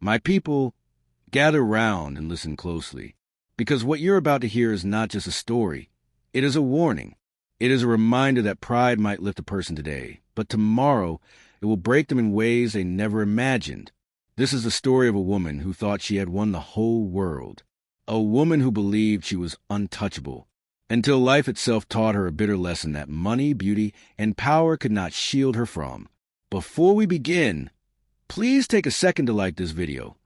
My people, gather round and listen closely, because what you're about to hear is not just a story. It is a warning. It is a reminder that pride might lift a person today, but tomorrow it will break them in ways they never imagined. This is the story of a woman who thought she had won the whole world, a woman who believed she was untouchable, until life itself taught her a bitter lesson that money, beauty, and power could not shield her from. Before we begin, please take a second to like this video,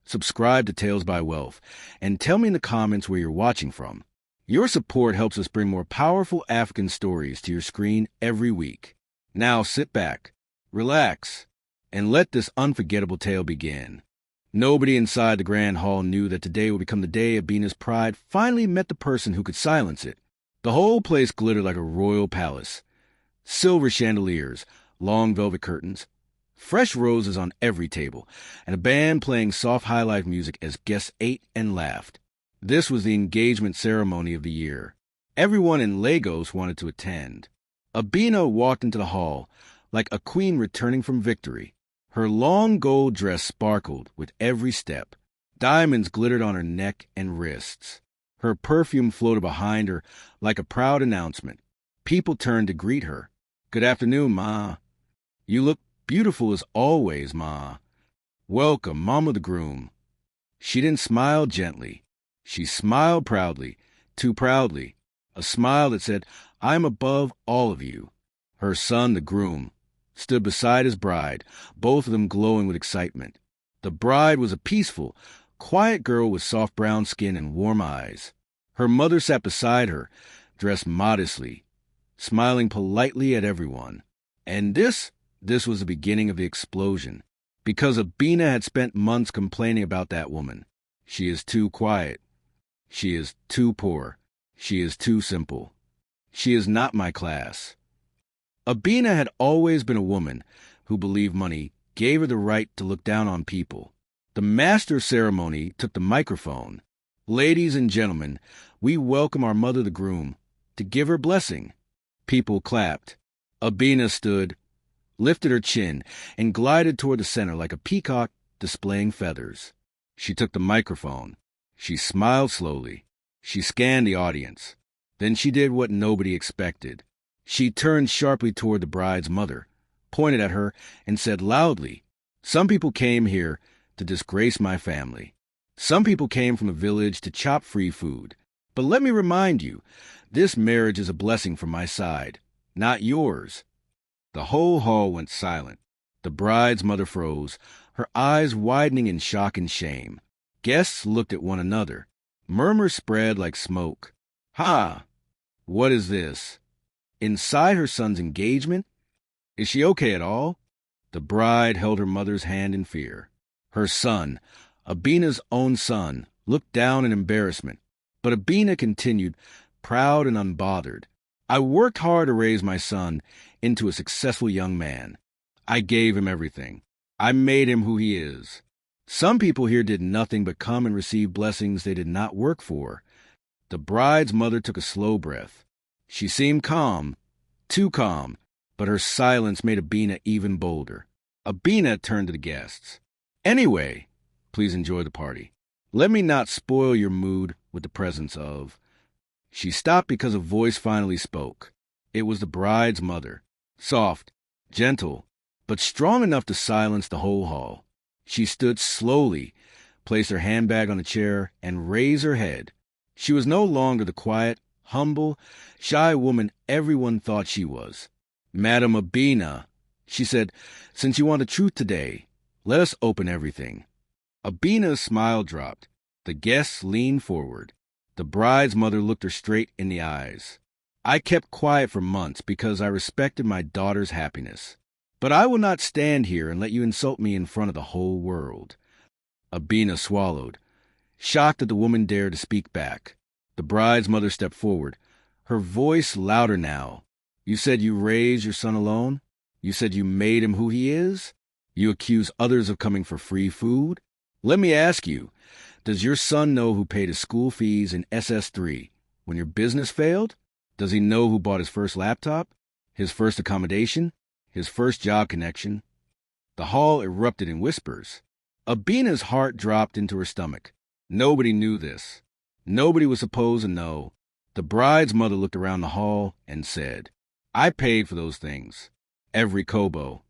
subscribe to Tales by Wealth, and tell me in the comments where you're watching from. Your support helps us bring more powerful African stories to your screen every week. Now sit back, relax, and let this unforgettable tale begin. Nobody inside the grand hall knew that today would become the day Abena's pride finally met the person who could silence it. The whole place glittered like a royal palace. Silver chandeliers, long velvet curtains, fresh roses on every table, and a band playing soft high-life music as guests ate and laughed. This was the engagement ceremony of the year. Everyone in Lagos wanted to attend. Abena walked into the hall like a queen returning from victory. Her long gold dress sparkled with every step. Diamonds glittered on her neck and wrists. Her perfume floated behind her like a proud announcement. People turned to greet her. "Good afternoon, Ma." "You look beautiful as always, Ma." "Welcome, Mama the groom." She didn't smile gently. She smiled proudly, too proudly, a smile that said, "I am above all of you." Her son, the groom, stood beside his bride, both of them glowing with excitement. The bride was a peaceful, quiet girl with soft brown skin and warm eyes. Her mother sat beside her, dressed modestly, smiling politely at everyone. And this was the beginning of the explosion, because Abena had spent months complaining about that woman. She is too quiet. She is too poor. She is too simple. She is not my class. Abena had always been a woman who believed money gave her the right to look down on people. The master of ceremony took the microphone. "Ladies and gentlemen, we welcome our mother the groom to give her blessing." People clapped. Abena stood, lifted her chin, and glided toward the center like a peacock displaying feathers. She took the microphone. She smiled slowly. She scanned the audience. Then she did what nobody expected. She turned sharply toward the bride's mother, pointed at her, and said loudly, "Some people came here to disgrace my family. Some people came from a village to chop free food. But let me remind you, this marriage is a blessing from my side, not yours." The whole hall went silent. The bride's mother froze, her eyes widening in shock and shame. Guests looked at one another. Murmurs spread like smoke. "Ha! What is this? Inside her son's engagement? Is she okay at all?" The bride held her mother's hand in fear. Her son, Abena's own son, looked down in embarrassment. But Abena continued, proud and unbothered. "I worked hard to raise my son into a successful young man. I gave him everything. I made him who he is. Some people here did nothing but come and receive blessings they did not work for." The bride's mother took a slow breath. She seemed calm, too calm, but her silence made Abena even bolder. Abena turned to the guests. "Anyway, please enjoy the party. Let me not spoil your mood with the presence of—" She stopped because a voice finally spoke. It was the bride's mother, soft, gentle, but strong enough to silence the whole hall. She stood slowly, placed her handbag on a chair, and raised her head. She was no longer the quiet, humble, shy woman everyone thought she was. "Madam Abena," she said, "since you want the truth today, let us open everything." Abena's smile dropped. The guests leaned forward. The bride's mother looked her straight in the eyes. "I kept quiet for months because I respected my daughter's happiness. But I will not stand here and let you insult me in front of the whole world." Abena swallowed, shocked that the woman dared to speak back. The bride's mother stepped forward, her voice louder now. "You said you raised your son alone? You said you made him who he is? You accuse others of coming for free food? Let me ask you, does your son know who paid his school fees in SS3 when your business failed? Does he know who bought his first laptop, his first accommodation, his first job connection?" The hall erupted in whispers. Abena's heart dropped into her stomach. Nobody knew this. Nobody was supposed to know. The bride's mother looked around the hall and said, "I paid for those things. Every kobo."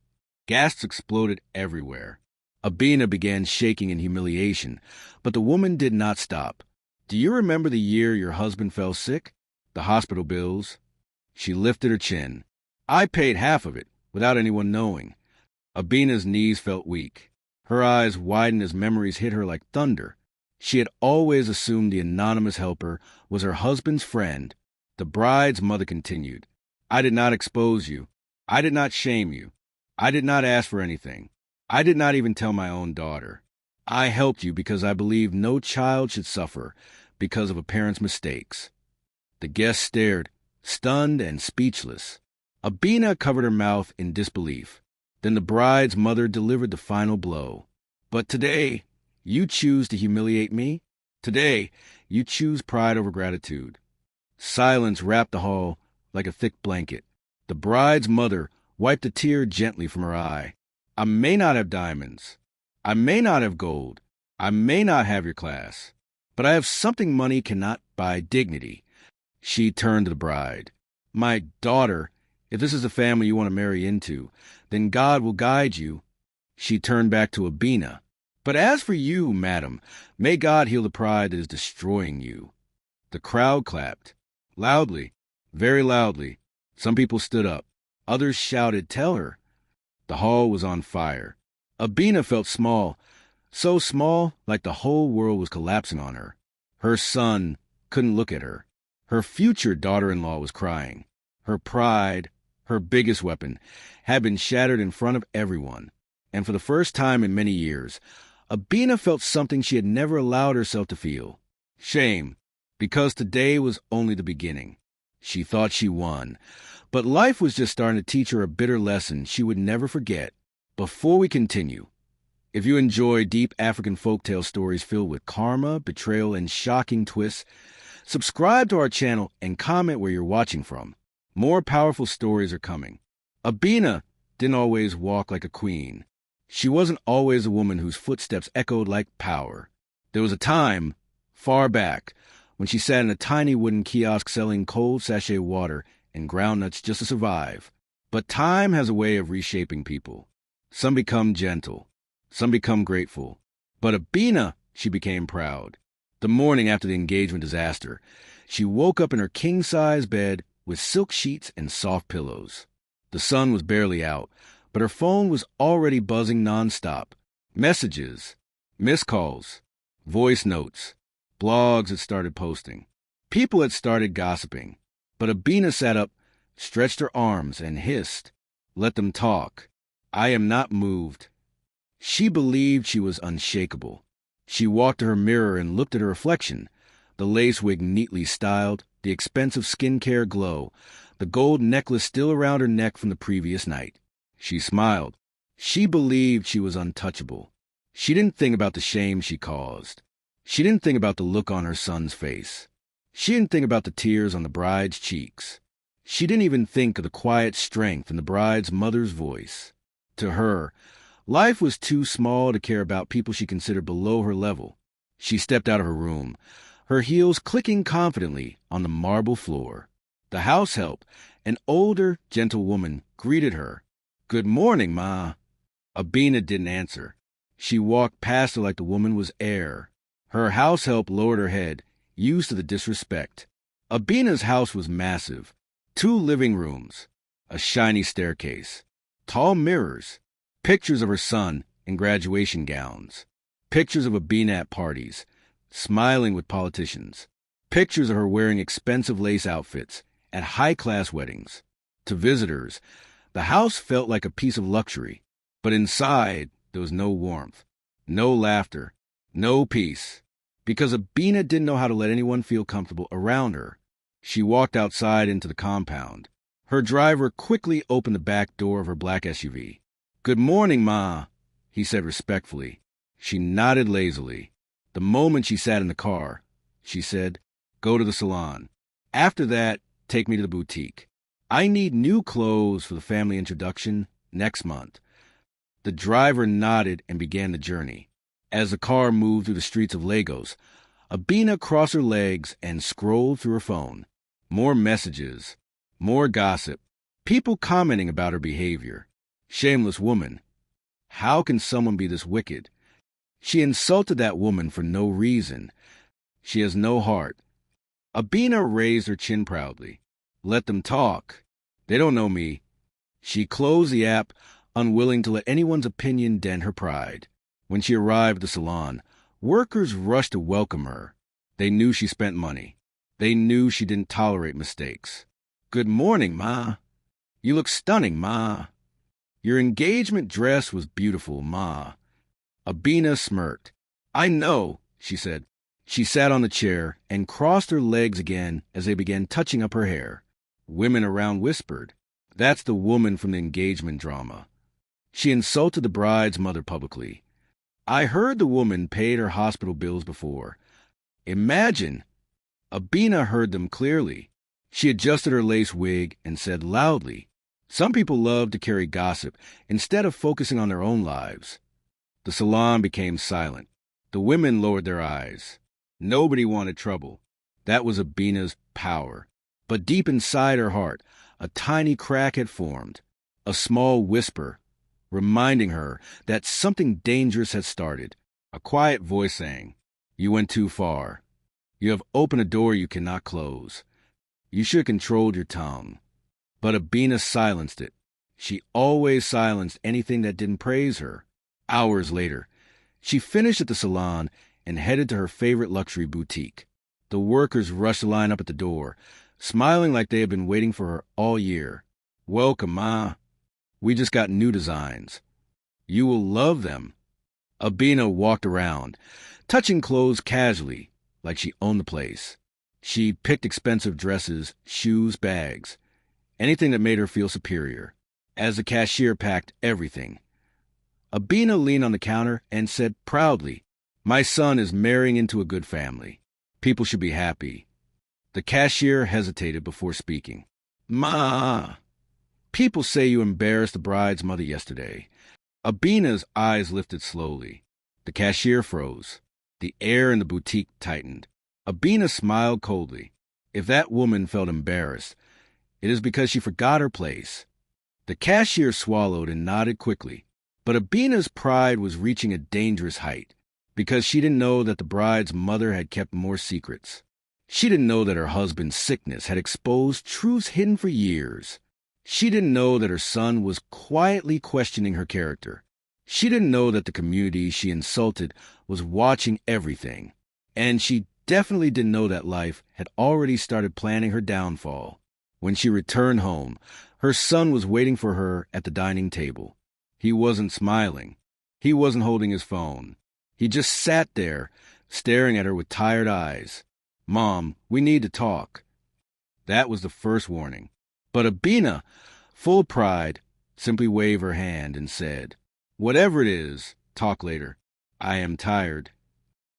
Gasps exploded everywhere. Abena began shaking in humiliation, but the woman did not stop. "Do you remember the year your husband fell sick? The hospital bills?" She lifted her chin. "I paid half of it, without anyone knowing." Abena's knees felt weak. Her eyes widened as memories hit her like thunder. She had always assumed the anonymous helper was her husband's friend. The bride's mother continued, "I did not expose you. I did not shame you. I did not ask for anything. I did not even tell my own daughter. I helped you because I believed no child should suffer because of a parent's mistakes." The guests stared, stunned and speechless. Abena covered her mouth in disbelief. Then the bride's mother delivered the final blow. "But today, you choose to humiliate me? Today, you choose pride over gratitude." Silence wrapped the hall like a thick blanket. The bride's mother wiped a tear gently from her eye. "I may not have diamonds. I may not have gold. I may not have your class. But I have something money cannot buy: dignity." She turned to the bride. "My daughter, if this is the family you want to marry into, then God will guide you." She turned back to Abena. "But as for you, madam, may God heal the pride that is destroying you." The crowd clapped. Loudly, very loudly. Some people stood up. Others shouted, "Tell her." The hall was on fire. Abena felt small, so small like the whole world was collapsing on her. Her son couldn't look at her. Her future daughter-in-law was crying. Her pride, her biggest weapon, had been shattered in front of everyone. And for the first time in many years, Abena felt something she had never allowed herself to feel: shame, because today was only the beginning. She thought she won, but life was just starting to teach her a bitter lesson she would never forget. Before we continue, if you enjoy deep African folktale stories filled with karma, betrayal, and shocking twists, subscribe to our channel and comment where you're watching from. More powerful stories are coming. Abena didn't always walk like a queen. She wasn't always a woman whose footsteps echoed like power. There was a time, far back, when she sat in a tiny wooden kiosk selling cold sachet water and groundnuts just to survive. But time has a way of reshaping people. Some become gentle. Some become grateful. But Abena, she became proud. The morning after the engagement disaster, she woke up in her king-size bed with silk sheets and soft pillows. The sun was barely out, but her phone was already buzzing nonstop. Messages, missed calls, voice notes, blogs had started posting. People had started gossiping. But Abena sat up, stretched her arms, and hissed, "Let them talk. I am not moved." She believed she was unshakable. She walked to her mirror and looked at her reflection, the lace wig neatly styled, the expensive skincare glow, the gold necklace still around her neck from the previous night. She smiled. She believed she was untouchable. She didn't think about the shame she caused. She didn't think about the look on her son's face. She didn't think about the tears on the bride's cheeks. She didn't even think of the quiet strength in the bride's mother's voice. To her, life was too small to care about people she considered below her level. She stepped out of her room, her heels clicking confidently on the marble floor. The house help, an older, gentle woman, greeted her. "Good morning, Ma." Abena didn't answer. She walked past her like the woman was air. Her house help lowered her head, used to the disrespect. Abena's house was massive. 2 living rooms, a shiny staircase, tall mirrors, pictures of her son in graduation gowns, pictures of Abena at parties, smiling with politicians, pictures of her wearing expensive lace outfits at high-class weddings. To visitors, the house felt like a piece of luxury, but inside there was no warmth, no laughter, no peace. Because Abena didn't know how to let anyone feel comfortable around her. She walked outside into the compound. Her driver quickly opened the back door of her black SUV. "Good morning, Ma," he said respectfully. She nodded lazily. The moment she sat in the car, she said, "Go to the salon. After that, take me to the boutique. I need new clothes for the family introduction next month." The driver nodded and began the journey. As the car moved through the streets of Lagos, Abena crossed her legs and scrolled through her phone. More messages, more gossip, people commenting about her behavior. Shameless woman. How can someone be this wicked? She insulted that woman for no reason. She has no heart. Abena raised her chin proudly. Let them talk. They don't know me. She closed the app, unwilling to let anyone's opinion dent her pride. When she arrived at the salon, workers rushed to welcome her. They knew she spent money. They knew she didn't tolerate mistakes. Good morning, Ma. You look stunning, Ma. Your engagement dress was beautiful, Ma. Abena smirked. I know, she said. She sat on the chair and crossed her legs again as they began touching up her hair. Women around whispered. That's the woman from the engagement drama. She insulted the bride's mother publicly. I heard the woman paid her hospital bills before. Imagine! Abena heard them clearly. She adjusted her lace wig and said loudly, some people love to carry gossip instead of focusing on their own lives. The salon became silent. The women lowered their eyes. Nobody wanted trouble. That was Abena's power. But deep inside her heart, a tiny crack had formed, a small whisper, reminding her that something dangerous had started. A quiet voice saying, you went too far. You have opened a door you cannot close. You should have controlled your tongue. But Abena silenced it. She always silenced anything that didn't praise her. Hours later, she finished at the salon and headed to her favorite luxury boutique. The workers rushed to line up at the door, smiling like they had been waiting for her all year. Welcome, Ma. We just got new designs. You will love them. Abena walked around, touching clothes casually, like she owned the place. She picked expensive dresses, shoes, bags, anything that made her feel superior. As the cashier packed everything, Abena leaned on the counter and said proudly, my son is marrying into a good family. People should be happy. The cashier hesitated before speaking. Ma, people say you embarrassed the bride's mother yesterday. Abena's eyes lifted slowly. The cashier froze. The air in the boutique tightened. Abena smiled coldly. If that woman felt embarrassed, it is because she forgot her place. The cashier swallowed and nodded quickly. But Abena's pride was reaching a dangerous height, because she didn't know that the bride's mother had kept more secrets. She didn't know that her husband's sickness had exposed truths hidden for years. She didn't know that her son was quietly questioning her character. She didn't know that the community she insulted was watching everything. And she definitely didn't know that life had already started planning her downfall. When she returned home, her son was waiting for her at the dining table. He wasn't smiling. He wasn't holding his phone. He just sat there, staring at her with tired eyes. Mom, we need to talk. That was the first warning. But Abena, full of pride, simply waved her hand and said, whatever it is, talk later. I am tired.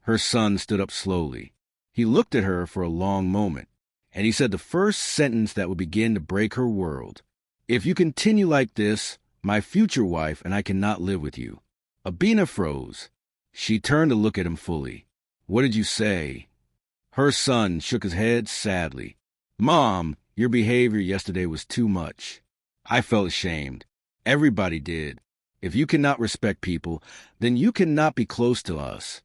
Her son stood up slowly. He looked at her for a long moment, and he said the first sentence that would begin to break her world. If you continue like this, my future wife and I cannot live with you. Abena froze. She turned to look at him fully. What did you say? Her son shook his head sadly. Mom, your behavior yesterday was too much. I felt ashamed. Everybody did. If you cannot respect people, then you cannot be close to us.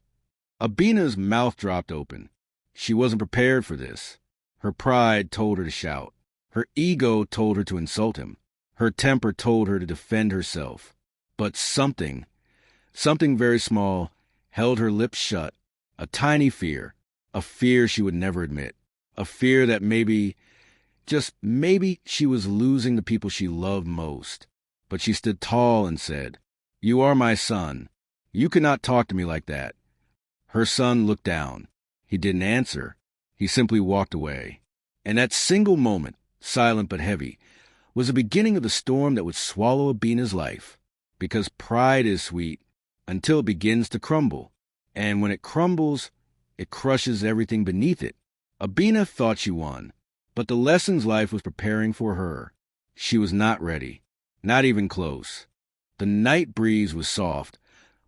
Abena's mouth dropped open. She wasn't prepared for this. Her pride told her to shout. Her ego told her to insult him. Her temper told her to defend herself. But something very small, held her lips shut. A tiny fear. A fear she would never admit. A fear that maybe, just maybe, she was losing the people she loved most. But she stood tall and said, you are my son. You cannot talk to me like that. Her son looked down. He didn't answer. He simply walked away. And that single moment, silent but heavy, was the beginning of the storm that would swallow Abena's life. Because pride is sweet until it begins to crumble. And when it crumbles, it crushes everything beneath it. Abena thought she won, but the lessons life was preparing for her. She was not ready, not even close. The night breeze was soft,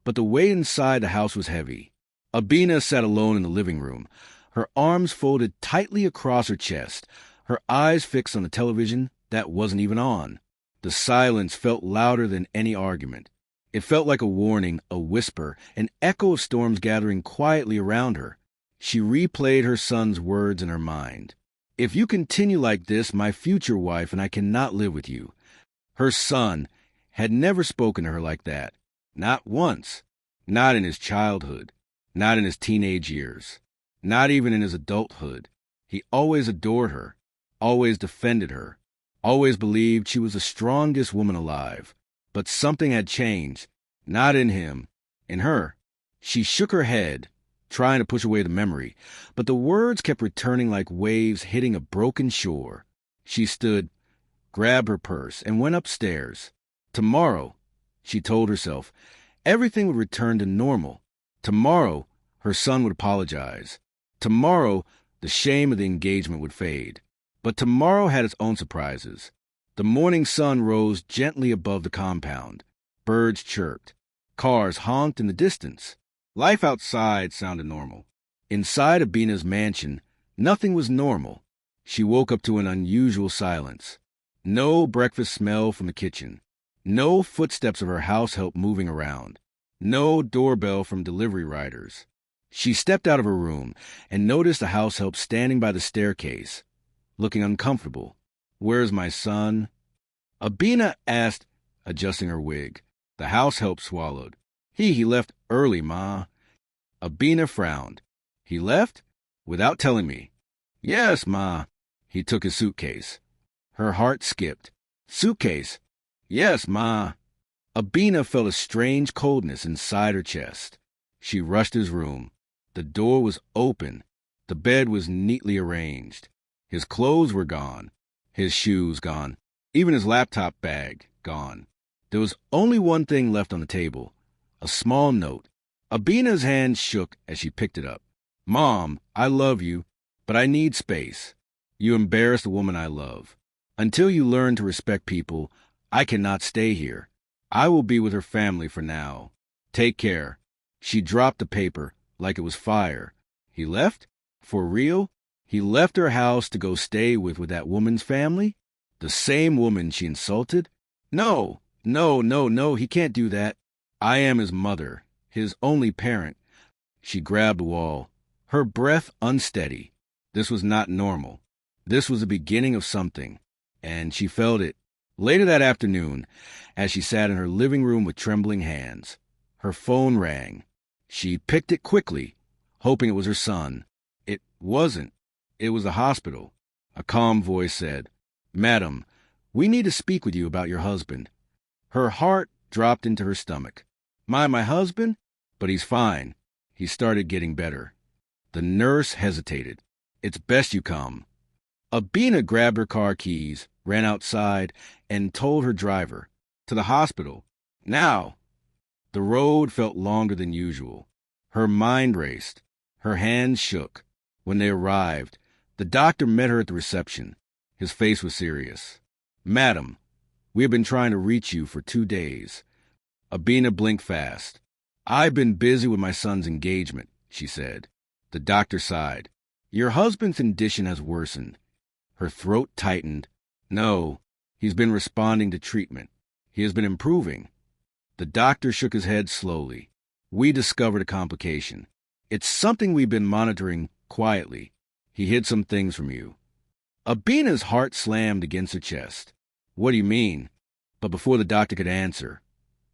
but the weight inside the house was heavy. Abena sat alone in the living room, her arms folded tightly across her chest, her eyes fixed on the television that wasn't even on. The silence felt louder than any argument. It felt like a warning, a whisper, an echo of storms gathering quietly around her. She replayed her son's words in her mind. "If you continue like this, my future wife and I cannot live with you." Her son had never spoken to her like that. Not once. Not in his childhood. Not in his teenage years. Not even in his adulthood. He always adored her. Always defended her. Always believed she was the strongest woman alive. But something had changed. Not in him. In her. She shook her head, trying to push away the memory, but the words kept returning like waves hitting a broken shore. She stood, grabbed her purse, and went upstairs. Tomorrow, she told herself, everything would return to normal. Tomorrow, her son would apologize. Tomorrow, the shame of the engagement would fade. But tomorrow had its own surprises. The morning sun rose gently above the compound. Birds chirped. Cars honked in the distance. Life outside sounded normal. Inside Abena's mansion, nothing was normal. She woke up to an unusual silence. No breakfast smell from the kitchen. No footsteps of her house help moving around. No doorbell from delivery riders. She stepped out of her room and noticed the house help standing by the staircase, looking uncomfortable. "Where's my son?" Abena asked, adjusting her wig. The house help swallowed. He left early, Ma." Abena frowned. "He left? Without telling me?" "Yes, Ma." He took his suitcase. Her heart skipped. "Suitcase?" "Yes, Ma." Abena felt a strange coldness inside her chest. She rushed his room. The door was open. The bed was neatly arranged. His clothes were gone. His shoes gone. Even his laptop bag gone. There was only one thing left on the table. A small note. Abena's hand shook as she picked it up. "Mom, I love you, but I need space. You embarrass the woman I love. Until you learn to respect people, I cannot stay here. I will be with her family for now. Take care." She dropped the paper like it was fire. He left? For real? He left her house to go stay with that woman's family? The same woman she insulted? No, he can't do that. I am his mother, his only parent. She grabbed the wall, her breath unsteady. This was not normal. This was the beginning of something, and she felt it. Later that afternoon, as she sat in her living room with trembling hands, her phone rang. She picked it quickly, hoping it was her son. It wasn't. It was the hospital. A calm voice said, "Madam, we need to speak with you about your husband." Her heart dropped into her stomach. My husband? But he's fine. He started getting better." The nurse hesitated. "It's best you come." Abena grabbed her car keys, ran outside, and told her driver, "To the hospital. Now." The road felt longer than usual. Her mind raced. Her hands shook. When they arrived, the doctor met her at the reception. His face was serious. "Madam, we have been trying to reach you for 2 days." Abena blinked fast. "I've been busy with my son's engagement," she said. The doctor sighed. "Your husband's condition has worsened." Her throat tightened. "No, he's been responding to treatment. He has been improving." The doctor shook his head slowly. "We discovered a complication. It's something we've been monitoring quietly. He hid some things from you." Abena's heart slammed against her chest. "What do you mean?" But before the doctor could answer,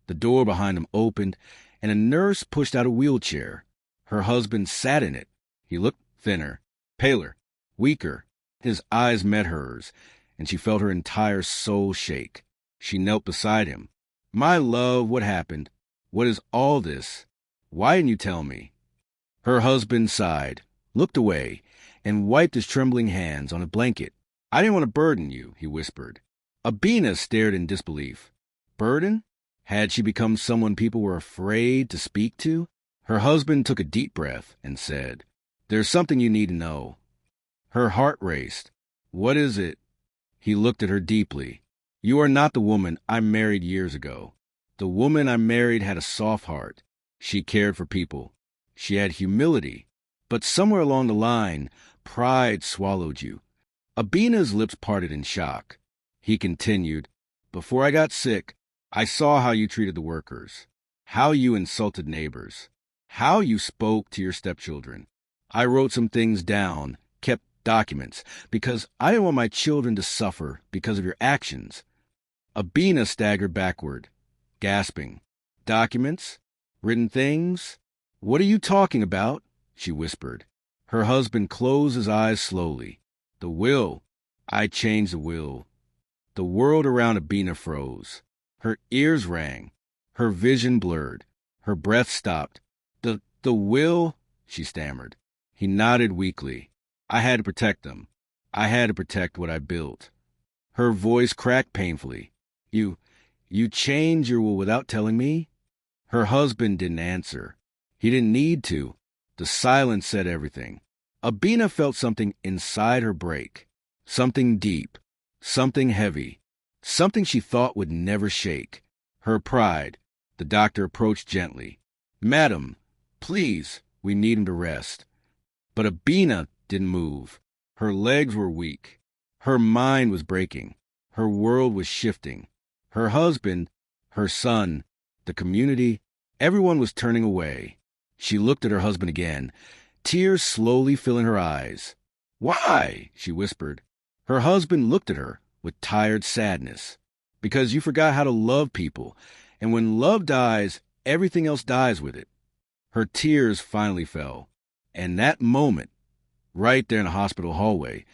the door behind him opened, and a nurse pushed out a wheelchair. Her husband sat in it. He looked thinner, paler, weaker. His eyes met hers, and she felt her entire soul shake. She knelt beside him. "My love, what happened? What is all this? Why didn't you tell me?" Her husband sighed, looked away, and wiped his trembling hands on a blanket. "I didn't want to burden you," he whispered. Abena stared in disbelief. Burden? Had she become someone people were afraid to speak to? Her husband took a deep breath and said, "There's something you need to know." Her heart raced. "What is it?" He looked at her deeply. "You are not the woman I married years ago. The woman I married had a soft heart. She cared for people. She had humility. But somewhere along the line, pride swallowed you. Abena's lips parted in shock. He continued, "Before I got sick, I saw how you treated the workers, how you insulted neighbors, how you spoke to your stepchildren. I wrote some things down, kept documents, because I didn't want my children to suffer because of your actions." Abena staggered backward, gasping. "Documents? Written things? What are you talking about?" she whispered. Her husband closed his eyes slowly. "The will. I changed the will." The world around Abena froze. Her ears rang. Her vision blurred. Her breath stopped. The will?" she stammered. He nodded weakly. "I had to protect them. I had to protect what I built." Her voice cracked painfully. You changed your will without telling me?" Her husband didn't answer. He didn't need to. The silence said everything. Abena felt something inside her break. Something deep. Something heavy. Something she thought would never shake. Her pride. The doctor approached gently. "Madam, please, we need him to rest." But Abena didn't move. Her legs were weak. Her mind was breaking. Her world was shifting. Her husband, her son, the community, everyone was turning away. She looked at her husband again, tears slowly filling her eyes. "Why?" she whispered. Her husband looked at her with tired sadness. "Because you forgot how to love people, and when love dies, everything else dies with it." Her tears finally fell, and that moment, right there in the hospital hallway,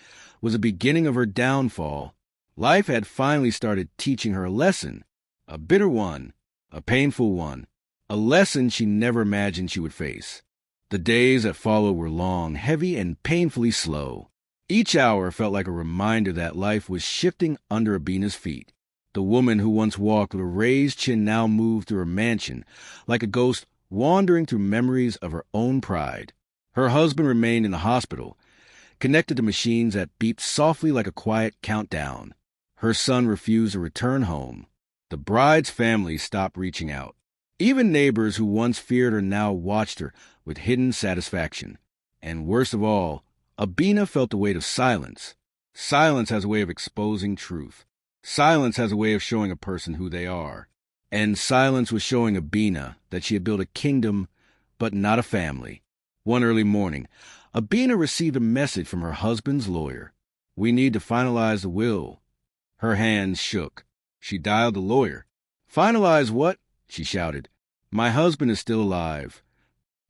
was the beginning of her downfall. Life had finally started teaching her a lesson, a bitter one, a painful one, a lesson she never imagined she would face. The days that followed were long, heavy, and painfully slow. Each hour felt like a reminder that life was shifting under Abena's feet. The woman who once walked with a raised chin now moved through her mansion, like a ghost wandering through memories of her own pride. Her husband remained in the hospital, connected to machines that beeped softly like a quiet countdown. Her son refused to return home. The bride's family stopped reaching out. Even neighbors who once feared her now watched her with hidden satisfaction. And worst of all, Abena felt the weight of silence. Silence has a way of exposing truth. Silence has a way of showing a person who they are. And silence was showing Abena that she had built a kingdom, but not a family. One early morning, Abena received a message from her husband's lawyer. "We need to finalize the will." Her hands shook. She dialed the lawyer. "Finalize what?" she shouted. "My husband is still alive."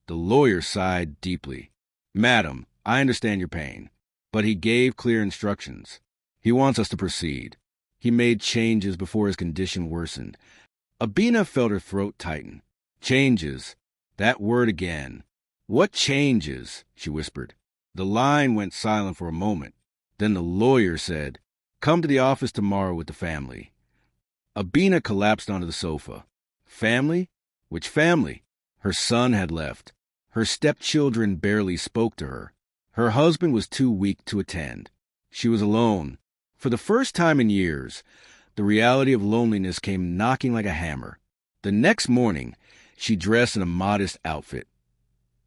The lawyer sighed deeply. "Madam, I understand your pain, but he gave clear instructions. He wants us to proceed. He made changes before his condition worsened." Abena felt her throat tighten. "Changes. That word again. What changes?" she whispered. The line went silent for a moment. Then the lawyer said, "Come to the office tomorrow with the family." Abena collapsed onto the sofa. Family? Which family? Her son had left. Her stepchildren barely spoke to her. Her husband was too weak to attend. She was alone. For the first time in years, the reality of loneliness came knocking like a hammer. The next morning, she dressed in a modest outfit.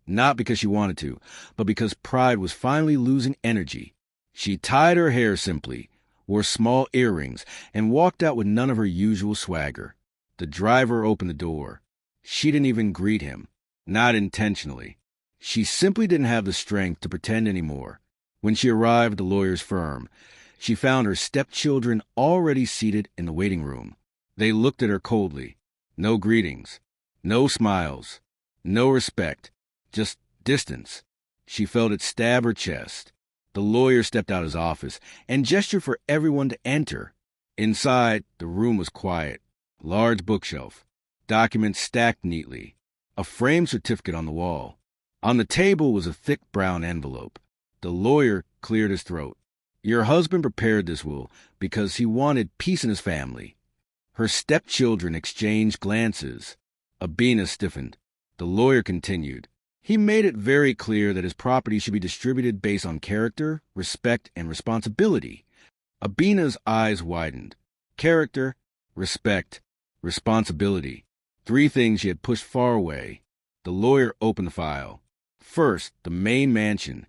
Not because she wanted to, but because pride was finally losing energy. She tied her hair simply, wore small earrings, and walked out with none of her usual swagger. The driver opened the door. She didn't even greet him. Not intentionally. She simply didn't have the strength to pretend anymore. When she arrived at the lawyer's firm, she found her stepchildren already seated in the waiting room. They looked at her coldly. No greetings. No smiles. No respect. Just distance. She felt it stab her chest. The lawyer stepped out of his office and gestured for everyone to enter. Inside, the room was quiet. Large bookshelf. Documents stacked neatly. A framed certificate on the wall. On the table was a thick brown envelope. The lawyer cleared his throat. "Your husband prepared this will because he wanted peace in his family." Her stepchildren exchanged glances. Abena stiffened. The lawyer continued. "He made it very clear that his property should be distributed based on character, respect, and responsibility." Abena's eyes widened. Character, respect, responsibility. 3 things she had pushed far away. The lawyer opened the file. First, the main mansion.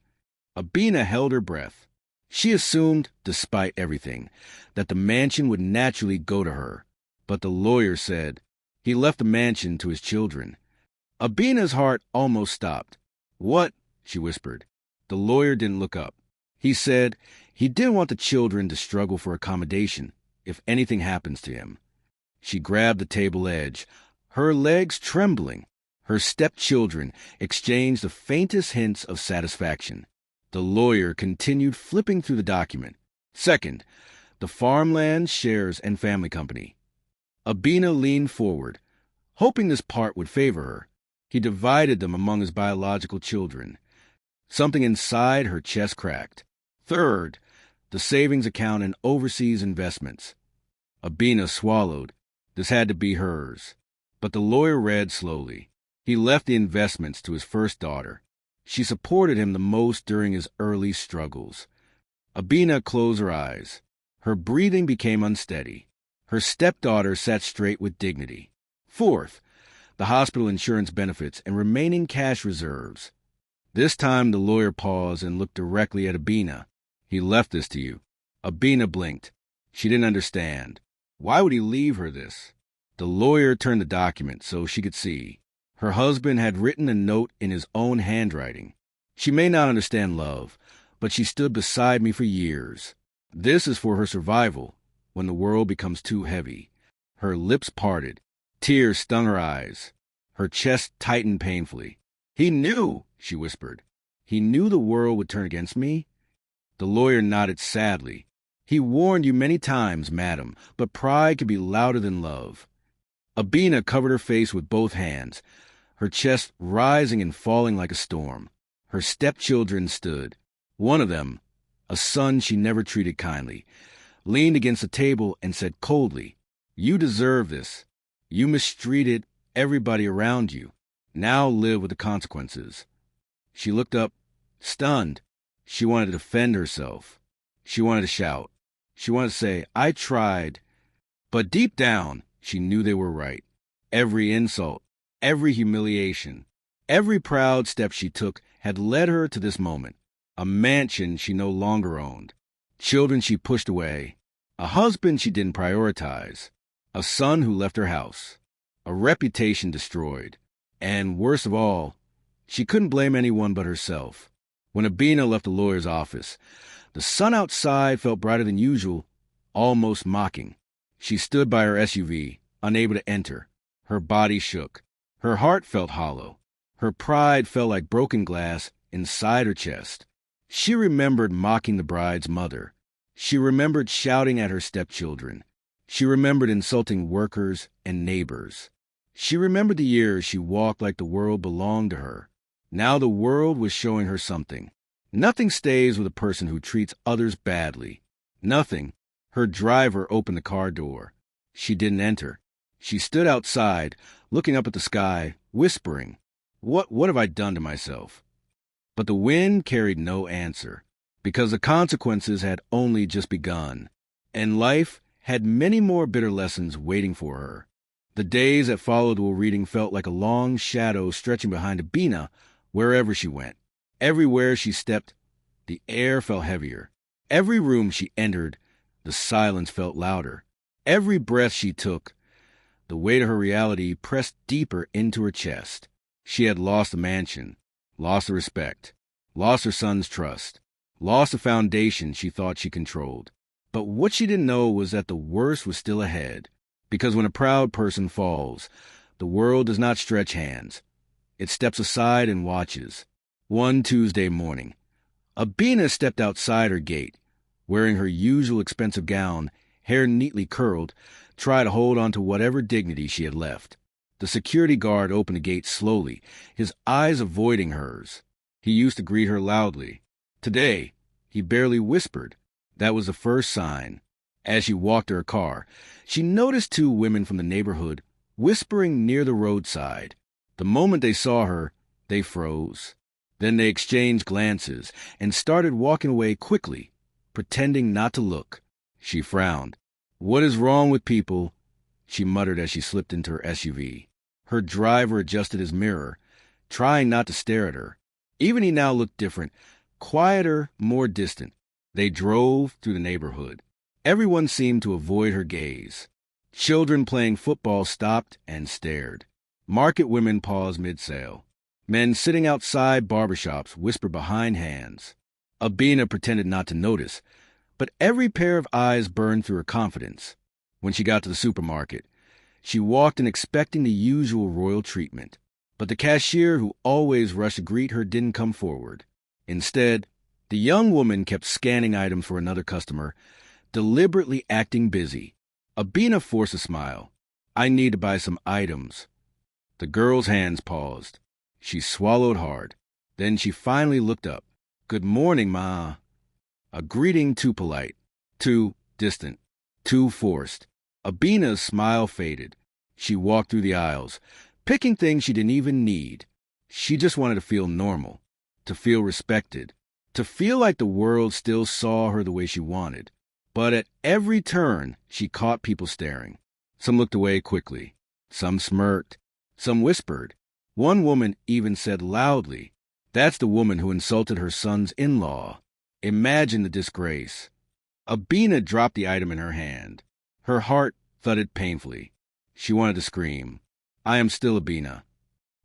Abena held her breath. She assumed, despite everything, that the mansion would naturally go to her. But the lawyer said he left the mansion to his children. Abena's heart almost stopped. "What?" she whispered. The lawyer didn't look up. He said he didn't want the children to struggle for accommodation if anything happens to him. She grabbed the table edge, her legs trembling. Her stepchildren exchanged the faintest hints of satisfaction. The lawyer continued flipping through the document. Second, the farmland, shares, and family company. Abena leaned forward, hoping this part would favor her. He divided them among his biological children. Something inside her chest cracked. Third, the savings account and overseas investments. Abena swallowed. This had to be hers. But the lawyer read slowly. He left the investments to his first daughter. She supported him the most during his early struggles. Abena closed her eyes. Her breathing became unsteady. Her stepdaughter sat straight with dignity. Fourth, the hospital insurance benefits and remaining cash reserves. This time the lawyer paused and looked directly at Abena. "He left this to you." Abena blinked. She didn't understand. Why would he leave her this? The lawyer turned the document so she could see. Her husband had written a note in his own handwriting. "She may not understand love, but she stood beside me for years. This is for her survival when the world becomes too heavy." Her lips parted. Tears stung her eyes. Her chest tightened painfully. "He knew," she whispered. "He knew the world would turn against me?" The lawyer nodded sadly. "He warned you many times, madam, but pride can be louder than love." Abena covered her face with both hands, her chest rising and falling like a storm. Her stepchildren stood. One of them, a son she never treated kindly, leaned against the table and said coldly, "You deserve this. You mistreated everybody around you. Now live with the consequences." She looked up, stunned. She wanted to defend herself. She wanted to shout. She wanted to say, "I tried." But deep down, she knew they were right. Every insult, every humiliation, every proud step she took had led her to this moment. A mansion she no longer owned. Children she pushed away. A husband she didn't prioritize. A son who left her house. A reputation destroyed. And worst of all, she couldn't blame anyone but herself. When Abena left the lawyer's office, the sun outside felt brighter than usual, almost mocking. She stood by her SUV, unable to enter. Her body shook. Her heart felt hollow. Her pride felt like broken glass inside her chest. She remembered mocking the bride's mother. She remembered shouting at her stepchildren. She remembered insulting workers and neighbors. She remembered the years she walked like the world belonged to her. Now the world was showing her something. Nothing stays with a person who treats others badly. Nothing. Her driver opened the car door. She didn't enter. She stood outside, looking up at the sky, whispering, What have I done to myself?" But the wind carried no answer, because the consequences had only just begun, and life had many more bitter lessons waiting for her. The days that followed the reading felt like a long shadow stretching behind Abena wherever she went. Everywhere she stepped, the air felt heavier. Every room she entered, the silence felt louder. Every breath she took, the weight of her reality pressed deeper into her chest. She had lost the mansion, lost the respect, lost her son's trust, lost the foundation she thought she controlled. But what she didn't know was that the worst was still ahead. Because when a proud person falls, the world does not stretch hands. It steps aside and watches. One Tuesday morning, Abena stepped outside her gate, wearing her usual expensive gown, hair neatly curled, try to hold on to whatever dignity she had left. The security guard opened the gate slowly, his eyes avoiding hers. He used to greet her loudly. Today, he barely whispered. That was the first sign. As she walked to her car, she noticed two women from the neighborhood whispering near the roadside. The moment they saw her, they froze. Then they exchanged glances and started walking away quickly, pretending not to look. She frowned. "What is wrong with people?" she muttered as she slipped into her SUV. Her driver adjusted his mirror. trying not to stare at her. Even he now looked different, quieter, more distant. They drove through the neighborhood. Everyone seemed to avoid her gaze. Children playing football stopped and stared. Market women paused mid-sale. Men sitting outside barbershops whispered behind hands. Abena pretended not to notice, but every pair of eyes burned through her confidence. When she got to the supermarket, she walked in expecting the usual royal treatment. But the cashier, who always rushed to greet her, didn't come forward. Instead, the young woman kept scanning items for another customer, deliberately acting busy. Abena forced a smile. "I need to buy some items." The girl's hands paused. She swallowed hard. Then she finally looked up. "Good morning, Ma." A greeting too polite, too distant, too forced. Abena's smile faded. She walked through the aisles, picking things she didn't even need. She just wanted to feel normal, to feel respected, to feel like the world still saw her the way she wanted. But at every turn, she caught people staring. Some looked away quickly. Some smirked. Some whispered. One woman even said loudly, "That's the woman who insulted her son's in-law." Imagine the disgrace. Abena dropped the item in her hand. Her heart thudded painfully. She wanted to scream, "I am still Abena."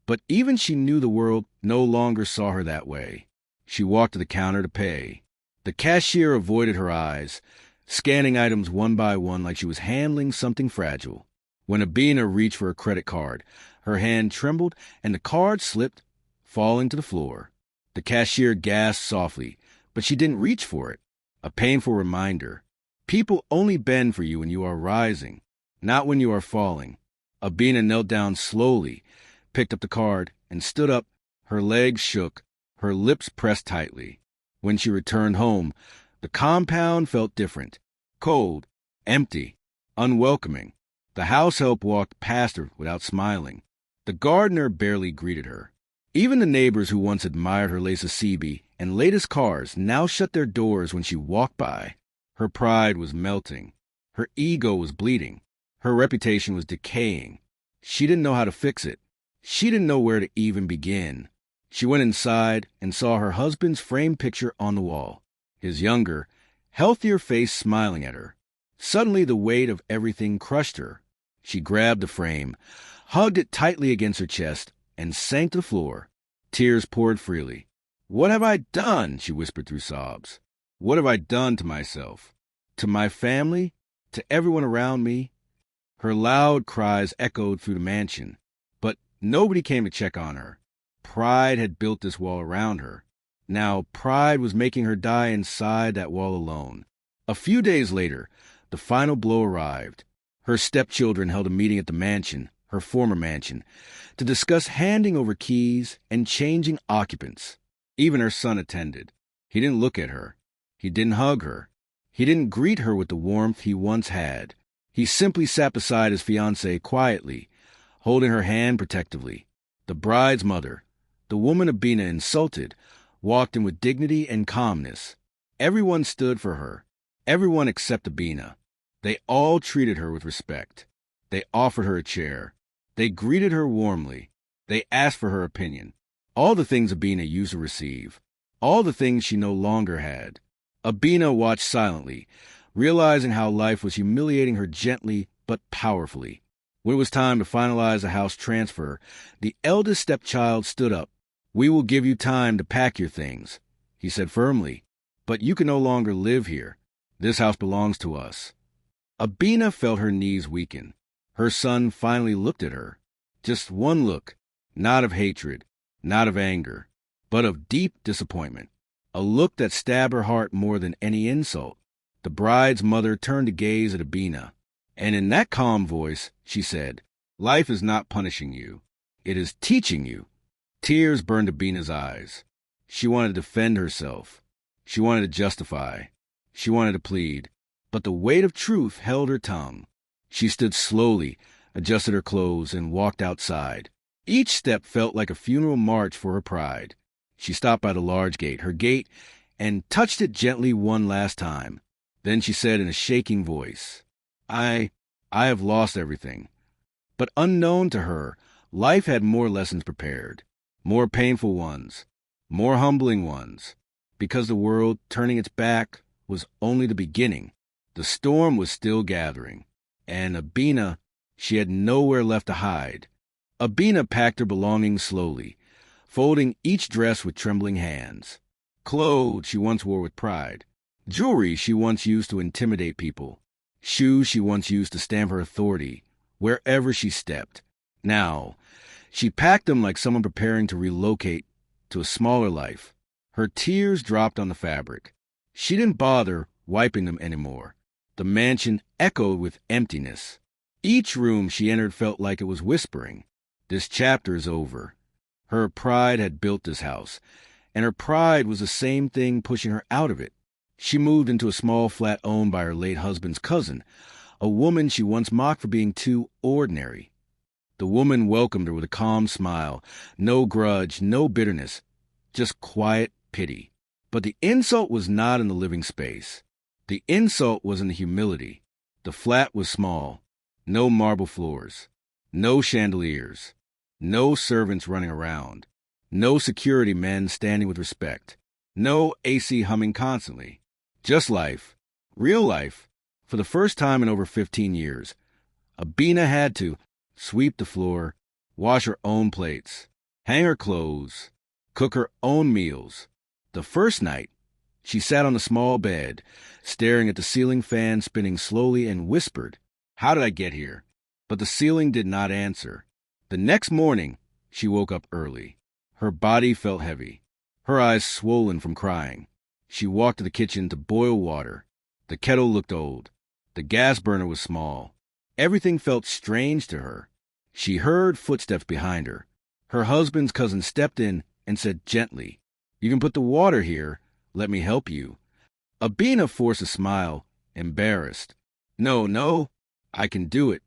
But even she knew the world no longer saw her that way. She walked to the counter to pay. The cashier avoided her eyes, scanning items one by one like she was handling something fragile. When Abena reached for a credit card, her hand trembled and the card slipped, falling to the floor. The cashier gasped softly, but she didn't reach for it. A painful reminder. People only bend for you when you are rising, not when you are falling. Abena knelt down slowly, picked up the card, and stood up. Her legs shook, her lips pressed tightly. When she returned home, the compound felt different. Cold, empty, unwelcoming. The house help walked past her without smiling. The gardener barely greeted her. Even the neighbors who once admired her lace of CB and latest cars now shut their doors when she walked by. Her pride was melting. Her ego was bleeding. Her reputation was decaying. She didn't know how to fix it. She didn't know where to even begin. She went inside and saw her husband's framed picture on the wall, his younger, healthier face smiling at her. Suddenly the weight of everything crushed her. She grabbed the frame, hugged it tightly against her chest, and sank to the floor. Tears poured freely. "What have I done?" she whispered through sobs. "What have I done to myself? To my family? To everyone around me?" Her loud cries echoed through the mansion, but nobody came to check on her. Pride had built this wall around her. Now pride was making her die inside that wall alone. A few days later, the final blow arrived. Her stepchildren held a meeting at the mansion, her former mansion, to discuss handing over keys and changing occupants. Even her son attended. He didn't look at her. He didn't hug her. He didn't greet her with the warmth he once had. He simply sat beside his fiancée quietly, holding her hand protectively. The bride's mother, the woman Abena insulted, walked in with dignity and calmness. Everyone stood for her. Everyone except Abena. They all treated her with respect. They offered her a chair. They greeted her warmly. They asked for her opinion. All the things Abena used to receive. All the things she no longer had. Abena watched silently, realizing how life was humiliating her gently but powerfully. When it was time to finalize the house transfer, the eldest stepchild stood up. "We will give you time to pack your things," he said firmly. "But you can no longer live here. This house belongs to us." Abena felt her knees weaken. Her son finally looked at her. Just one look, not of hatred, not of anger, but of deep disappointment. A look that stabbed her heart more than any insult. The bride's mother turned to gaze at Abena, and in that calm voice, she said, "Life is not punishing you. It is teaching you." Tears burned Abena's eyes. She wanted to defend herself. She wanted to justify. She wanted to plead. But the weight of truth held her tongue. She stood slowly, adjusted her clothes, and walked outside. Each step felt like a funeral march for her pride. She stopped by the large gate, her gate, and touched it gently one last time. Then she said in a shaking voice, I have lost everything." But unknown to her, life had more lessons prepared. more painful ones, more humbling ones, because the world, turning its back, was only the beginning. The storm was still gathering, and Abena, she had nowhere left to hide. Abena packed her belongings slowly, folding each dress with trembling hands. Clothes she once wore with pride, jewelry she once used to intimidate people, shoes she once used to stamp her authority wherever she stepped. Now, she packed them like someone preparing to relocate to a smaller life. Her tears dropped on the fabric. She didn't bother wiping them anymore. The mansion echoed with emptiness. Each room she entered felt like it was whispering, "This chapter is over." Her pride had built this house, and her pride was the same thing pushing her out of it. She moved into a small flat owned by her late husband's cousin, a woman she once mocked for being too ordinary. The woman welcomed her with a calm smile, no grudge, no bitterness, just quiet pity. But the insult was not in the living space. The insult was in the humility. The flat was small, no marble floors, no chandeliers, no servants running around, no security men standing with respect, no AC humming constantly. Just life, real life. For the first time in over 15 years, Abena had to sweep the floor, wash her own plates, hang her clothes, cook her own meals. The first night, she sat on the small bed, staring at the ceiling fan spinning slowly and whispered, "How did I get here?" But the ceiling did not answer. The next morning, she woke up early. Her body felt heavy, her eyes swollen from crying. She walked to the kitchen to boil water. The kettle looked old. The gas burner was small. Everything felt strange to her. She heard footsteps behind her. Her husband's cousin stepped in and said gently, "You can put the water here. Let me help you." Abena forced a smile, embarrassed. No, I can do it."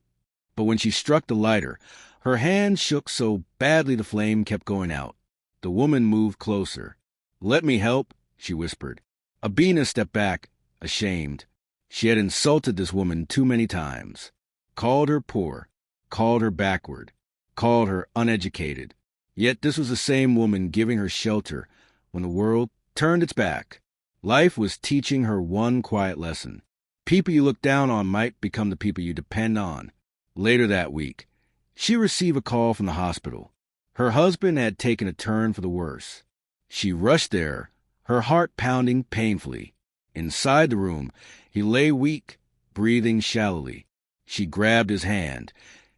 But when she struck the lighter, her hand shook so badly the flame kept going out. The woman moved closer. "Let me help," she whispered. Abena stepped back, ashamed. She had insulted this woman too many times. Called her poor, called her backward, called her uneducated. Yet this was the same woman giving her shelter when the world turned its back. Life was teaching her one quiet lesson. People you look down on might become the people you depend on. Later that week, she received a call from the hospital. Her husband had taken a turn for the worse. She rushed there, her heart pounding painfully. Inside the room, he lay weak, breathing shallowly. She grabbed his hand,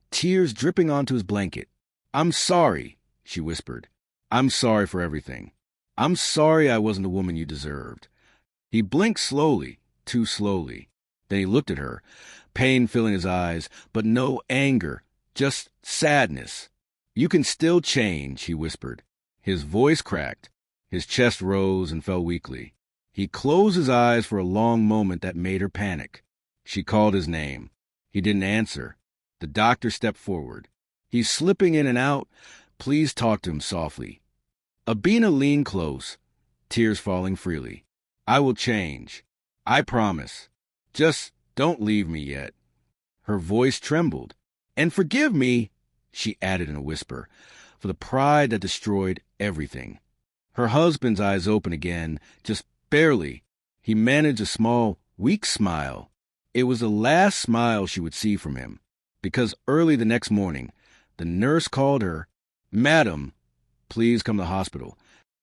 tears dripping onto his blanket. "I'm sorry," she whispered. "I'm sorry for everything. I'm sorry I wasn't the woman you deserved." He blinked slowly, too slowly. Then he looked at her, pain filling his eyes, but no anger, just sadness. "You can still change," he whispered. His voice cracked. His chest rose and fell weakly. He closed his eyes for a long moment that made her panic. She called his name. He didn't answer. The doctor stepped forward. "He's slipping in and out. Please talk to him softly." Abena leaned close, tears falling freely. "I will change. I promise. Just don't leave me yet." Her voice trembled. "And forgive me," she added in a whisper, for the pride that destroyed everything. Her husband's eyes opened again, just barely. He managed a small, weak smile. It was the last smile she would see from him, because early the next morning, the nurse called her, "Madam, please come to the hospital."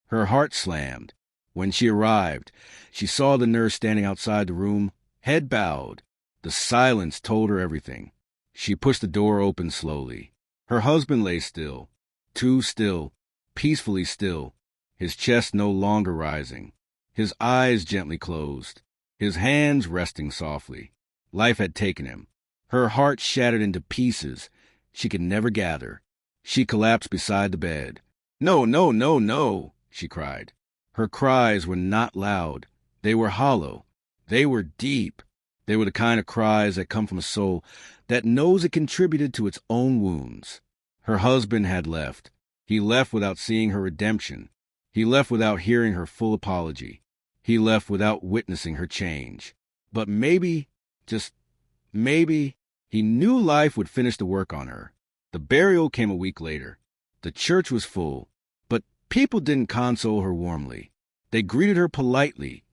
Her heart slammed. When she arrived, she saw the nurse standing outside the room, head bowed. The silence told her everything. She pushed the door open slowly. Her husband lay still, too still, peacefully still, his chest no longer rising, his eyes gently closed, his hands resting softly. Life had taken him. Her heart shattered into pieces she could never gather. She collapsed beside the bed. No, she cried. Her cries were not loud. They were hollow. They were deep. They were the kind of cries that come from a soul that knows it contributed to its own wounds. Her husband had left. He left without seeing her redemption. He left without hearing her full apology. He left without witnessing her change. But maybe, just maybe, he knew life would finish the work on her. The burial came a week later. The church was full, People didn't console her warmly. They greeted her politely,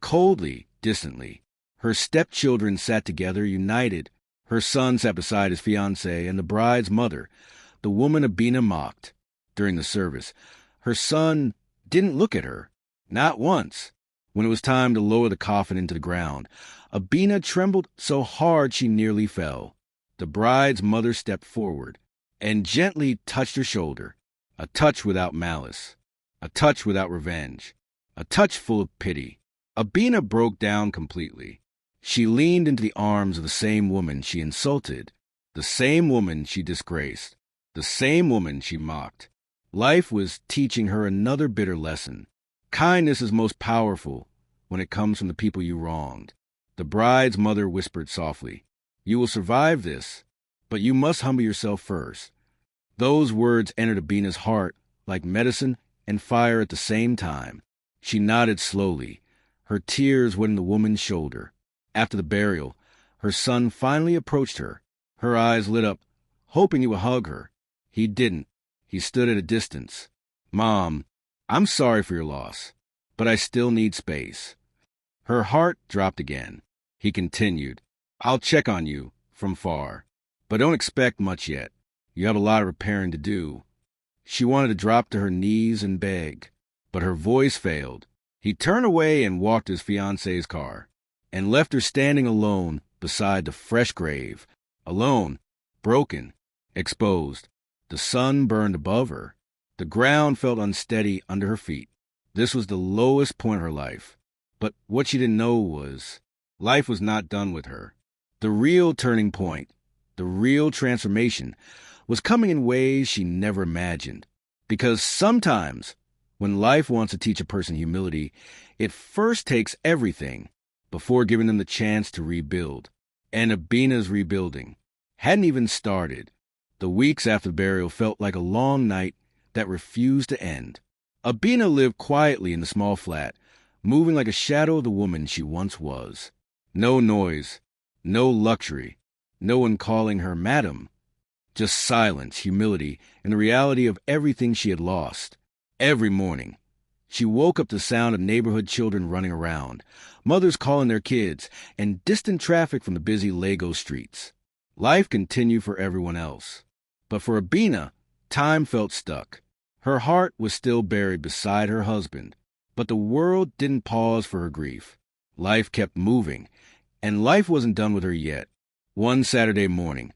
coldly, distantly. Her stepchildren sat together, united. Her son sat beside his fiancée, and the bride's mother, the woman Abena mocked during the service. Her son didn't look at her, not once. When it was time to lower the coffin into the ground, Abena trembled so hard she nearly fell. The bride's mother stepped forward and gently touched her shoulder, a touch without malice, a touch without revenge, a touch full of pity. Abena broke down completely. She leaned into the arms of the same woman she insulted, the same woman she disgraced, the same woman she mocked. Life was teaching her another bitter lesson. Kindness is most powerful when it comes from the people you wronged. The bride's mother whispered softly, "You will survive this, but you must humble yourself first." Those words entered Abena's heart like medicine and fire at the same time. She nodded slowly. Her tears wet in the woman's shoulder. After the burial, her son finally approached her. Her eyes lit up, hoping he would hug her. He didn't. He stood at a distance. "Mom, I'm sorry for your loss, but I still need space." Her heart dropped again. He continued, "I'll check on you from far, but don't expect much yet. You have a lot of repairing to do." She wanted to drop to her knees and beg, but her voice failed. He turned away and walked to his fiancée's car and left her standing alone beside the fresh grave, alone, broken, exposed. The sun burned above her. The ground felt unsteady under her feet. This was the lowest point of her life. But what she didn't know was, life was not done with her. The real turning point, the real transformation, was coming in ways she never imagined. Because sometimes, when life wants to teach a person humility, it first takes everything before giving them the chance to rebuild. And Abena's rebuilding hadn't even started. The weeks after the burial felt like a long night that refused to end. Abena lived quietly in the small flat, moving like a shadow of the woman she once was. No noise, no luxury, no one calling her madam. Just silence, humility, and the reality of everything she had lost. Every morning, she woke up to the sound of neighborhood children running around, mothers calling their kids, and distant traffic from the busy Lagos streets. Life continued for everyone else. But for Abena, time felt stuck. Her heart was still buried beside her husband, but the world didn't pause for her grief. Life kept moving, and life wasn't done with her yet. One Saturday morning,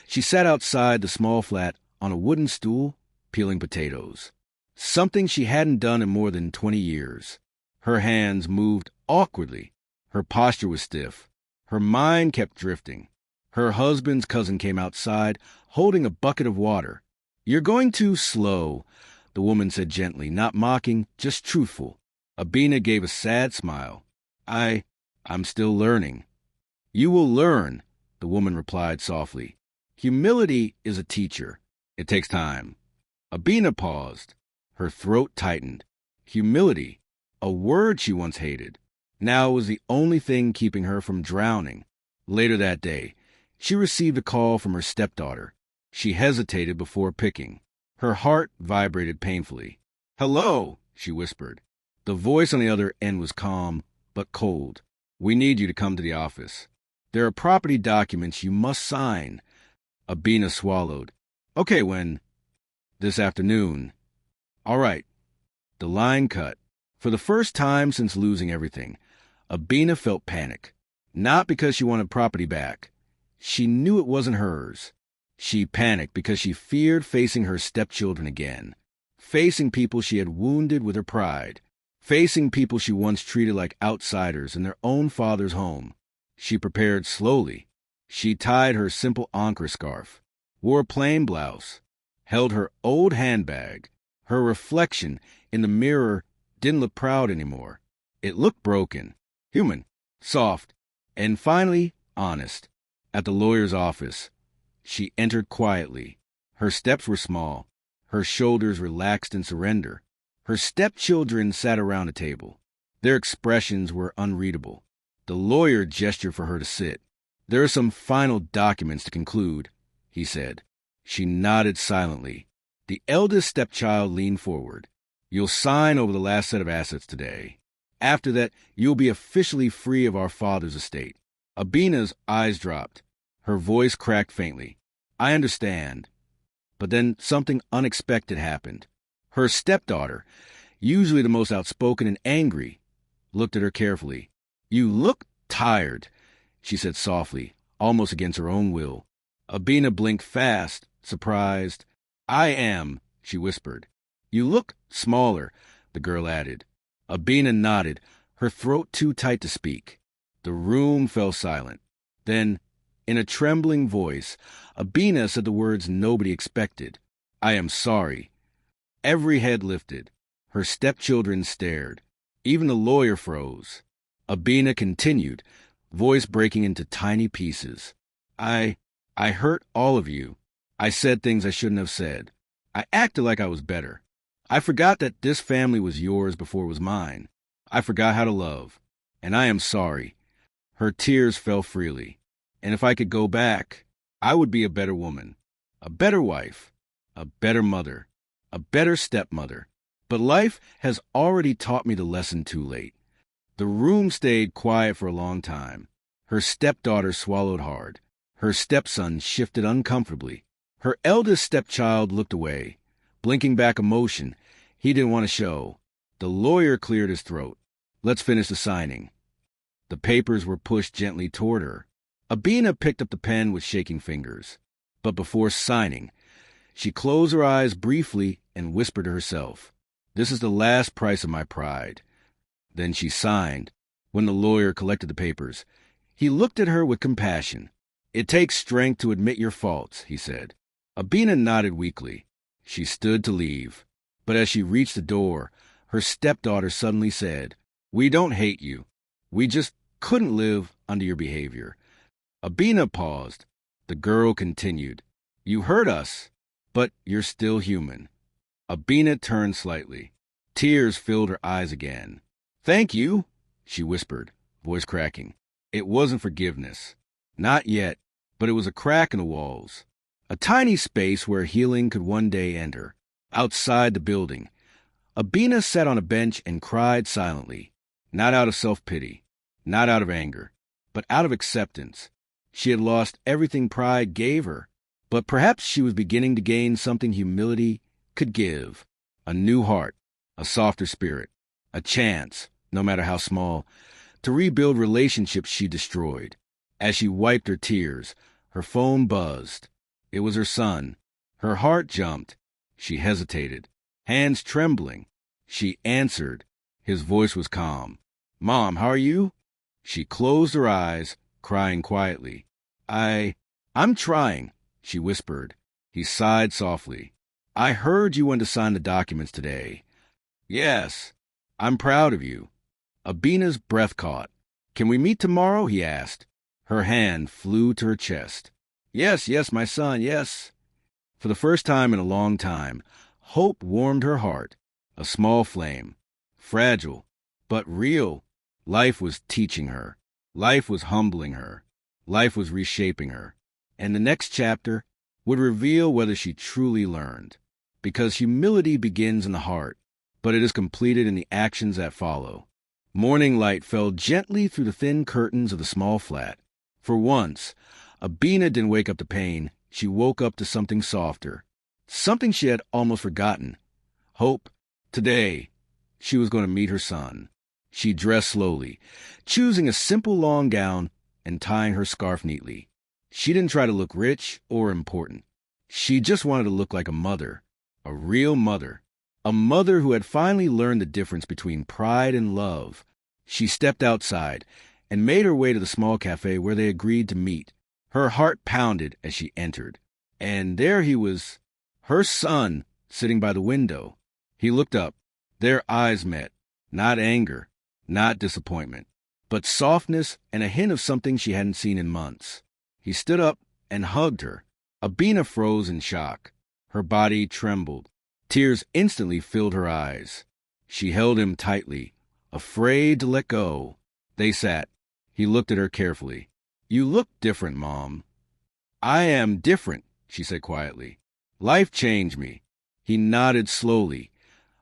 she sat outside the small flat on a wooden stool, peeling potatoes. Something she hadn't done in more than 20 years. Her hands moved awkwardly. Her posture was stiff. Her mind kept drifting. Her husband's cousin came outside, holding a bucket of water. "You're going too slow," the woman said gently, not mocking, just truthful. Abena gave a sad smile. I'm still learning." "You will learn," the woman replied softly. "Humility is a teacher. It takes time." Abena paused. Her throat tightened. Humility, a word she once hated, now was the only thing keeping her from drowning. Later that day, she received a call from her stepdaughter. She hesitated before picking. Her heart vibrated painfully. "Hello," she whispered. The voice on the other end was calm, but cold. "We need you to come to the office. There are property documents you must sign." Abena swallowed. "Okay, when?" "This afternoon." "All right." The line cut. For the first time since losing everything, Abena felt panic. Not because she wanted property back. She knew it wasn't hers. She panicked because she feared facing her stepchildren again, facing people she had wounded with her pride, facing people she once treated like outsiders in their own father's home. She prepared slowly. She tied her simple Ankara scarf, wore a plain blouse, held her old handbag. Her reflection in the mirror didn't look proud anymore. It looked broken, human, soft, and finally honest. At the lawyer's office, she entered quietly. Her steps were small, her shoulders relaxed in surrender. Her stepchildren sat around a table. Their expressions were unreadable. The lawyer gestured for her to sit. "There are some final documents to conclude," he said. She nodded silently. The eldest stepchild leaned forward. You'll sign over the last set of assets today. After that, you'll be officially free of our father's estate." Abena's eyes dropped. Her voice cracked faintly. "I understand." But then something unexpected happened. Her stepdaughter, usually the most outspoken and angry, looked at her carefully. "You look tired," she said softly, almost against her own will. Abena blinked fast, surprised. "I am," she whispered. "You look smaller," the girl added. Abena nodded, her throat too tight to speak. The room fell silent. Then, in a trembling voice, Abena said the words nobody expected. "I am sorry." Every head lifted. Her stepchildren stared. Even the lawyer froze. Abena continued, voice breaking into tiny pieces. I hurt all of you. I said things I shouldn't have said. I acted like I was better. I forgot that this family was yours before it was mine. I forgot how to love. And I am sorry." Her tears fell freely. "And if I could go back, I would be a better woman, a better wife, a better mother, a better stepmother. But life has already taught me the lesson too late." The room stayed quiet for a long time. Her stepdaughter swallowed hard. Her stepson shifted uncomfortably. Her eldest stepchild looked away, blinking back emotion he didn't want to show. The lawyer cleared his throat. "Let's finish the signing." The papers were pushed gently toward her. Abena picked up the pen with shaking fingers. But before signing, she closed her eyes briefly and whispered to herself, "This is the last price of my pride." Then she signed. When the lawyer collected the papers, he looked at her with compassion. "It takes strength to admit your faults," he said. Abena nodded weakly. She stood to leave. But as she reached the door, her stepdaughter suddenly said, "We don't hate you. We just couldn't live under your behavior." Abena paused. The girl continued, "You hurt us, but you're still human." Abena turned slightly. Tears filled her eyes again. "Thank you," she whispered, voice cracking. It wasn't forgiveness. Not yet, but it was a crack in the walls. A tiny space where healing could one day enter. Outside the building, Abena sat on a bench and cried silently, not out of self-pity, not out of anger, but out of acceptance. She had lost everything pride gave her, but perhaps she was beginning to gain something humility could give. A new heart, a softer spirit, a chance, no matter how small, to rebuild relationships she destroyed. As she wiped her tears, her phone buzzed. It was her son. Her heart jumped. She hesitated, hands trembling. She answered. His voice was calm. "Mom, how are you?" She closed her eyes, crying quietly. I'm trying," she whispered. He sighed softly. "I heard you went to sign the documents today." "Yes, I'm proud of you." Abena's breath caught. "Can we meet tomorrow?" he asked. Her hand flew to her chest. Yes, my son, yes." For the first time in a long time, hope warmed her heart. A small flame. Fragile, but real. Life was teaching her. Life was humbling her. Life was reshaping her. And the next chapter would reveal whether she truly learned. Because humility begins in the heart, but it is completed in the actions that follow. Morning light fell gently through the thin curtains of the small flat. For once, Abena didn't wake up to pain. She woke up to something softer. Something she had almost forgotten. Hope. Today, she was going to meet her son. She dressed slowly, choosing a simple long gown and tying her scarf neatly. She didn't try to look rich or important. She just wanted to look like a mother. A real mother. A mother who had finally learned the difference between pride and love. She stepped outside and made her way to the small cafe where they agreed to meet. Her heart pounded as she entered. And there he was, her son, sitting by the window. He looked up. Their eyes met. Not anger, not disappointment, but softness and a hint of something she hadn't seen in months. He stood up and hugged her. Abena froze in shock. Her body trembled. Tears instantly filled her eyes. She held him tightly, afraid to let go. They sat. He looked at her carefully. "You look different, Mom." "I am different," she said quietly. "Life changed me." He nodded slowly.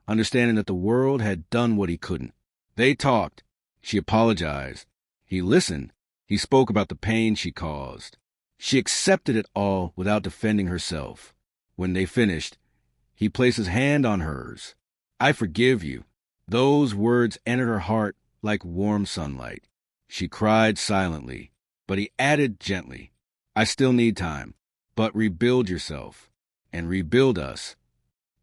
understanding that the world had done what he couldn't. They talked. She apologized. He listened. He spoke about the pain she caused. She accepted it all without defending herself. When they finished, he placed his hand on hers. "I forgive you." Those words entered her heart like warm sunlight. She cried silently, but he added gently, "I still need time, but rebuild yourself and rebuild us."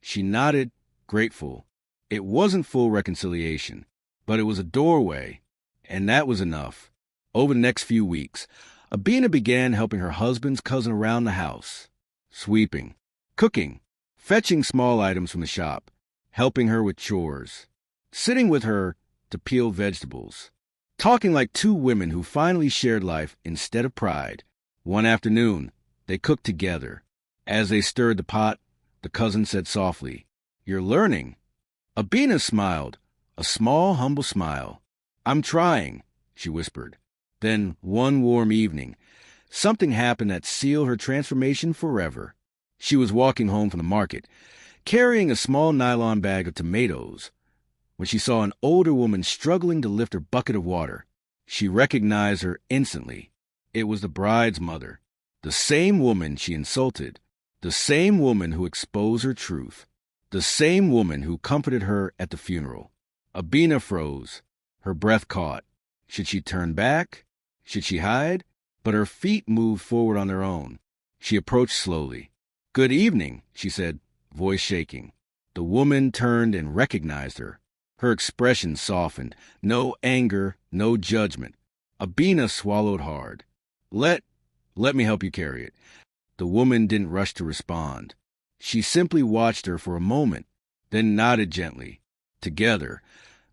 She nodded, grateful. It wasn't full reconciliation, but it was a doorway, and that was enough. Over the next few weeks, Abena began helping her husband's cousin around the house, sweeping, cooking, fetching small items from the shop, helping her with chores, sitting with her to peel vegetables, talking like two women who finally shared life instead of pride. One afternoon, they cooked together. As they stirred the pot, the cousin said softly, "You're learning." Abena smiled, a small, humble smile. "I'm trying," she whispered. Then, one warm evening, something happened that sealed her transformation forever. She was walking home from the market, carrying a small nylon bag of tomatoes, when she saw an older woman struggling to lift her bucket of water. She recognized her instantly. It was the bride's mother, the same woman she insulted, the same woman who exposed her truth, the same woman who comforted her at the funeral. Abena froze, her breath caught. Should she turn back? Should she hide? But her feet moved forward on their own. She approached slowly. "Good evening," she said, voice shaking. The woman turned and recognized her. Her expression softened. No anger, no judgment. Abena swallowed hard. Let me help you carry it." The woman didn't rush to respond. She simply watched her for a moment, then nodded gently. Together,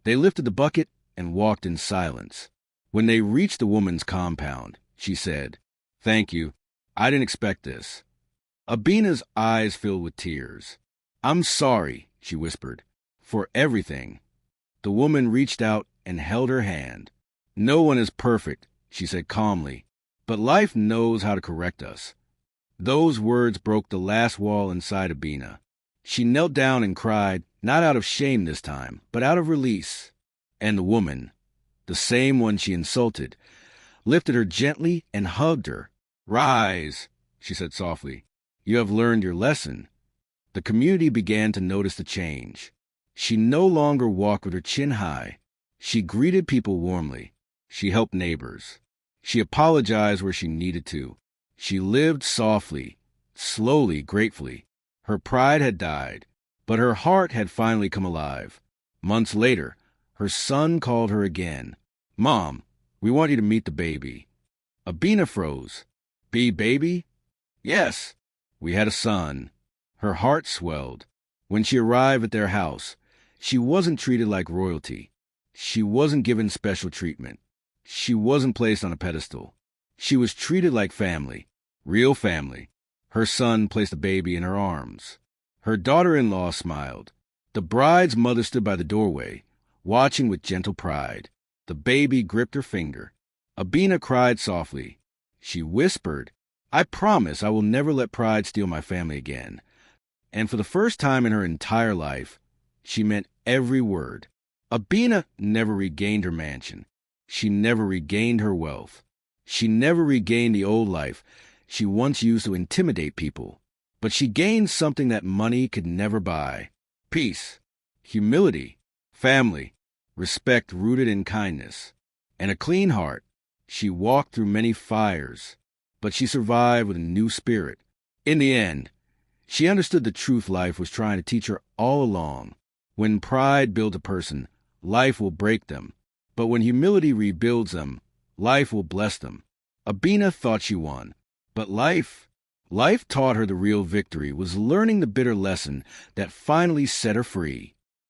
they lifted the bucket and walked in silence. When they reached the woman's compound, she said, "Thank you. I didn't expect this." Abena's eyes filled with tears. "I'm sorry," she whispered, "for everything." The woman reached out and held her hand. "No one is perfect," she said calmly, "but life knows how to correct us." Those words broke the last wall inside Abena. She knelt down and cried, not out of shame this time, but out of release. And the woman, the same one she insulted, lifted her gently and hugged her. "Rise," she said softly. "You have learned your lesson." The community began to notice the change. She no longer walked with her chin high. She greeted people warmly. She helped neighbors. She apologized where she needed to. She lived softly, slowly, gratefully. Her pride had died, but her heart had finally come alive. Months later, her son called her again. "Mom, we want you to meet the baby." Abena froze. "Baby?" "Yes." "We had a son." Her heart swelled. When she arrived at their house, she wasn't treated like royalty. She wasn't given special treatment. She wasn't placed on a pedestal. She was treated like family, real family. Her son placed the baby in her arms. Her daughter-in-law smiled. The bride's mother stood by the doorway, watching with gentle pride. The baby gripped her finger. Abena cried softly. She whispered, "I promise I will never let pride steal my family again." And for the first time in her entire life, she meant every word. Abena never regained her mansion. She never regained her wealth. She never regained the old life she once used to intimidate people. But she gained something that money could never buy. Peace, humility, family, respect rooted in kindness, and a clean heart. She walked through many fires, but she survived with a new spirit. In the end, she understood the truth life was trying to teach her all along. When pride builds a person, life will break them. But when humility rebuilds them, life will bless them. Abena thought she won, but life taught her the real victory was learning the bitter lesson that finally set her free.